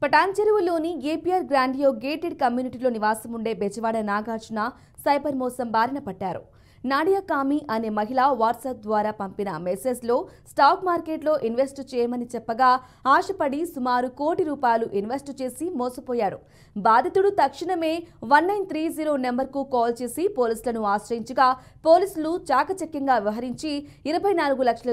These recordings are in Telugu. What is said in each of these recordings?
పటాన్చెరువులోని ఏపీఆర్ గ్రాండియో గేటెడ్ కమ్యూనిటీలో నివాసం ఉండే బెజవాడ నాగార్జున సైబర్ మోసం బారిన పడ్డారు. నాడియా కామి అనే మహిళ వాట్సాప్ ద్వారా పంపిన మెసేజ్లో స్టాక్ మార్కెట్లో ఇన్వెస్ట్ చేయమని చెప్పగా ఆశపడి సుమారు ₹1 కోటి ఇన్వెస్ట్ చేసి మోసపోయాడు. బాధితుడు తక్షణమే 1930 నెంబర్కు కాల్ చేసి పోలీసులను ఆశ్రయించగా పోలీసులు చాకచక్యంగా వ్యవహరించి ₹24 లక్షల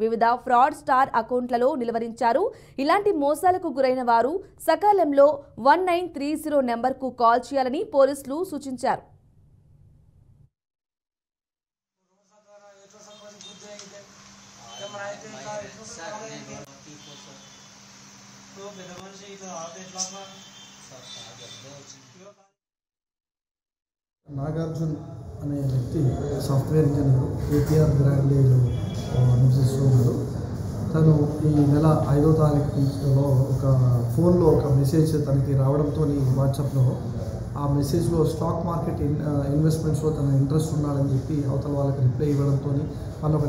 వివిధ ఫ్రాడ్ స్టార్ అకౌంట్లలో నిలువరించారు. ఇలాంటి మోసాలకు గురైన వారు సకాలంలో 1930 నెంబర్కు కాల్ చేయాలని పోలీసులు సూచించారు. నాగార్జున్ అనే వ్యక్తి సాఫ్ట్వేర్ ఇంజనీర్ ఏపీఆర్ గ్రాండియోలో నివసిస్తున్నాడు. తను ఈ నెల 5వ తారీఖులో ఒక ఫోన్లో ఒక మెసేజ్ తనకి రావడంతో వాట్సాప్లో ఆ మెసేజ్లో స్టాక్ మార్కెట్ ఇన్వెస్ట్మెంట్స్లో తన ఇంట్రెస్ట్ ఉన్నాడని చెప్పి అవతల వాళ్ళకి రిప్లై ఇవ్వడంతో వాళ్ళు ఒక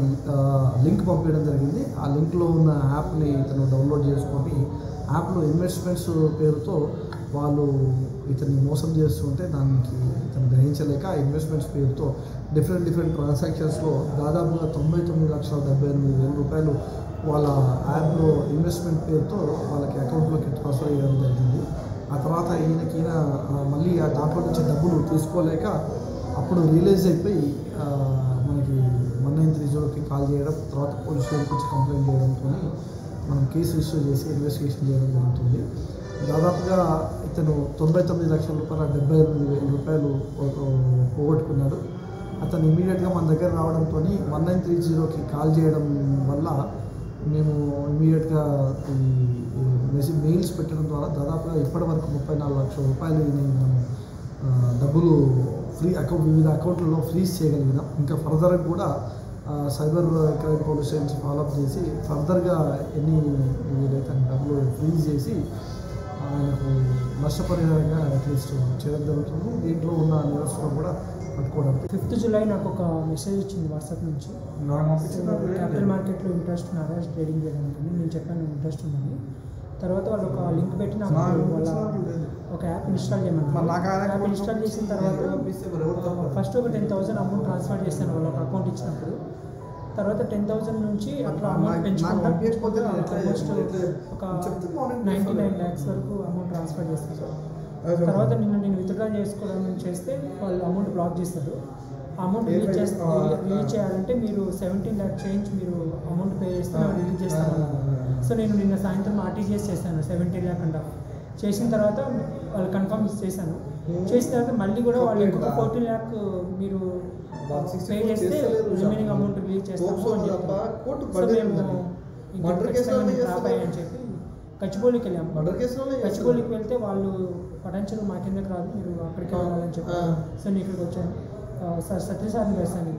లింక్ పంపించడం జరిగింది. ఆ లింక్లో ఉన్న యాప్ని తను డౌన్లోడ్ చేసుకొని యాప్లో ఇన్వెస్ట్మెంట్స్ పేరుతో వాళ్ళు ఇతన్ని మోసం చేస్తుంటే దానికి ఇతను గ్రహించలేక ఇన్వెస్ట్మెంట్స్ పేరుతో డిఫరెంట్ ట్రాన్సాక్షన్స్లో దాదాపుగా ₹9,78,000 వాళ్ళ యాప్లో ఇన్వెస్ట్మెంట్ పేరుతో వాళ్ళకి అకౌంట్లోకి ట్రాన్స్ఫర్ చేయడం జరిగింది. ఆ తర్వాత ఈయన మళ్ళీ ఆ దాంట్లో నుంచి డబ్బులు తీసుకోలేక అప్పుడు రియలైజ్ అయిపోయి మనకి 1930కి కాల్ చేయడం, తర్వాత పోలీస్ స్టేషన్కి వచ్చి కంప్లైంట్ చేయడంతో మనం కేసు రిజిస్టర్ చేసి ఇన్వెస్టిగేషన్ చేయడం జరుగుతుంది. దాదాపుగా ఇతను ₹99 లక్షల ₹78,000 పోగొట్టుకున్నాడు. అతను ఇమీడియట్గా మన దగ్గర రావడంతో 1930కి కాల్ చేయడం వల్ల మేము ఇమీడియట్గా ఈ మెయిల్స్ పెట్టడం ద్వారా దాదాపుగా ఇప్పటివరకు ₹34 లక్షల డబ్బులు వివిధ అకౌంట్లలో ఫ్రీజ్ చేయగలిగినాం. ఇంకా ఫర్దర్గా కూడా cyber crime police station follow up చేసి ఫర్దర్గా వీలైతే డబ్బులు ఫ్రీజ్ చేసి ఆయనకు నష్టపరిహారంగా అట్లీస్ట్ చేయడం జరుగుతుంది. దీంట్లో ఉన్న నిరసన కూడా పట్టుకోవడం. 5th జూలై నాకు ఒక మెసేజ్ వచ్చింది వాట్సాప్ నుంచి. క్యాపిటల్ మార్కెట్లో ఇంట్రెస్ట్ ఉన్నారా ట్రేడింగ్ చేయడానికి? నేను చెప్పాను ఇంట్రెస్ట్ ఉందని. తర్వాత వాళ్ళు ఒక లింక్ పెట్టి నాకు వాళ్ళ ఒక యాప్ ఇన్స్టాల్ చేయమన్నారు. యాప్ ఇన్స్టాల్ చేసిన తర్వాత ఫస్ట్ ఒక 10,000 అమౌంట్ ట్రాన్స్ఫర్ చేశాను వాళ్ళ ఒక అకౌంట్ ఇచ్చినప్పుడు. తర్వాత 10,000 నుంచి అట్లా అమౌంట్ పెంచుకుంటా ఆల్మోస్ట్ ఒక 99 lakhs వరకు అమౌంట్ ట్రాన్స్ఫర్ చేస్తారు. తర్వాత నేను విత్డ్రా చేసుకోవడం చేస్తే వాళ్ళు అమౌంట్ బ్లాక్ చేస్తారు. అమౌంట్ రిలీజ్ చేయాలంటే మీరు 17 lakh చేంజ్ మీరు అమౌంట్ పే చేస్తే రిలీజ్ చేస్తామన్నారు. సో నేను నిన్న సాయంత్రం ఆర్టీజీఎస్ చేశాను 17 lakh అంట. చేసిన తర్వాత వాళ్ళు కన్ఫర్మ్ చేశాను. చేసిన తర్వాత మళ్ళీ కూడా వాళ్ళు ఇంకొక 14 lakh మీరు పే చేస్తే రిమైనింగ్ అమౌంట్ రిలీజ్ చేస్తాము అని చెప్పారు. సో మేము రాపాయి అని చెప్పి గచ్చిబౌలికి వెళ్ళాము. గచ్చిబౌలికి వెళ్తే వాళ్ళు పటాన్చెరువు మా కిందకి రాదు, మీరు అక్కడికి వెళ్ళాలని చెప్పారు. సో నేను ఇక్కడికి వచ్చాను. సత్యసారిని వేస్తాను.